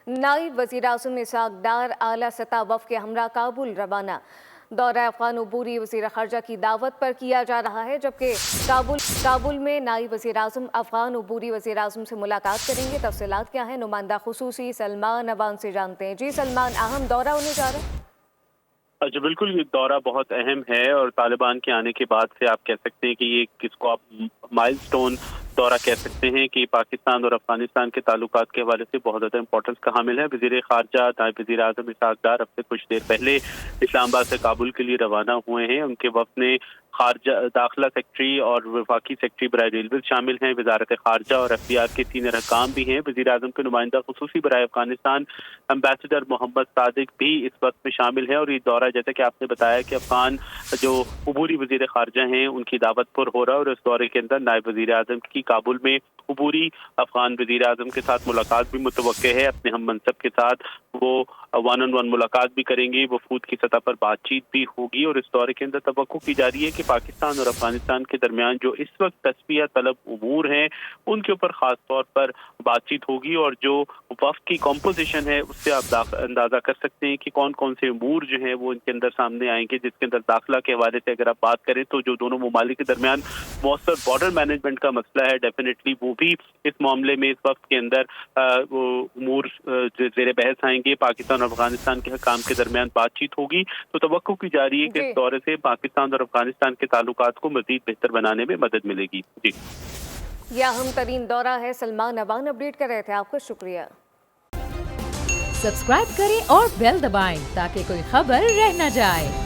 नायब वज़ीर-ए-आज़म इसहाक डार आला सतह वफ़द के हमरा काबुल रवाना। दौरा अफ़गान अबूरी वज़ीर ख़ारजा की दावत पर किया जा रहा है, जबकि काबुल में नायब वज़ीर-ए-आज़म अफ़गान अबूरी वज़ीर-ए-आज़म से मुलाकात करेंगे। तफ़सीलात क्या है, नुमाइंदा ख़ुसूसी सलमान अवान से जानते हैं। जी सलमान, अहम दौरा होने जा रहा है? अच्छा, बिल्कुल ये दौरा बहुत अहम है और तालिबान के आने के बाद से आप कह सकते हैं कि ये किसको आप माइलस्टोन दौरा कह सकते हैं कि पाकिस्तान और अफगानिस्तान के ताल्लुकात के हवाले से बहुत ज़्यादा इंपॉर्टेंस का हामिल है। वज़ीर ख़ारजा नायब वज़ीर-ए-आज़म इसहाक डार अब से कुछ देर पहले इस्लामाबाद से काबुल के लिए रवाना हुए हैं। उनके वफ़द में खारजा दाखिला सेक्रेटरी और वफाकी सेक्रेटरी बराए रेलवे शामिल हैं। वज़ारत ख़ारजा और एफबीआर के सीनियर हकाम भी हैं। वज़ीर-ए-आज़म के नुमाइंदा ख़ुसूसी बराए अफगानिस्तान एम्बेसडर मोहम्मद सादिक भी इस वक्त में शामिल है। और ये दौरा, जैसा कि आपने बताया कि अफगान जो अबूरी वज़ीर ख़ारजा हैं उनकी दावत पर हो रहा है, और इस दौरे के अंदर नायब वज़ीर-ए-आज़म की काबुल में अबूरी अफगान वज़ीर-ए-आज़म के साथ मुलाकात भी मुतवक्के है। अपने हम मनसब के साथ वो वन ऑन वन मुलाकात भी करेंगे, वफूद की सतह पर बातचीत भी होगी। और इस दौरे के अंदर तवक्को की जा रही है कि पाकिस्तान और अफगानिस्तान के दरमियान जो इस वक्त तस्फिया तलब उमूर हैं उनके ऊपर खास तौर पर बातचीत होगी। और जो वफ़द की कॉम्पोजिशन है उससे आप अंदाजा कर सकते हैं कि कौन कौन से उमूर जो हैं वो इनके अंदर सामने आएंगे। जिसके अंदर दाखिला के हवाले से अगर आप बात करें तो जो दोनों ममालिक के दरमियान मौसर बॉर्डर मैनेजमेंट का मसला है, डेफिनेटली वो भी इस मामले में इस वक्त के अंदर वो उमूर ज़ेरे बहस आएंगे। पाकिस्तान और अफगानिस्तान के हकाम के दरमियान बातचीत होगी। तो तवक्को की जा रही है कि इस दौरे से पाकिस्तान और अफगानिस्तान के ताल्लुकात को मज़ीद बेहतर बनाने में मदद मिलेगी। जी, यह अहम तरीन दौरा है। सलमान अवान अपडेट कर रहे थे, आपका शुक्रिया। सब्सक्राइब करें और बेल दबाएं ताकि कोई खबर रह न जाए।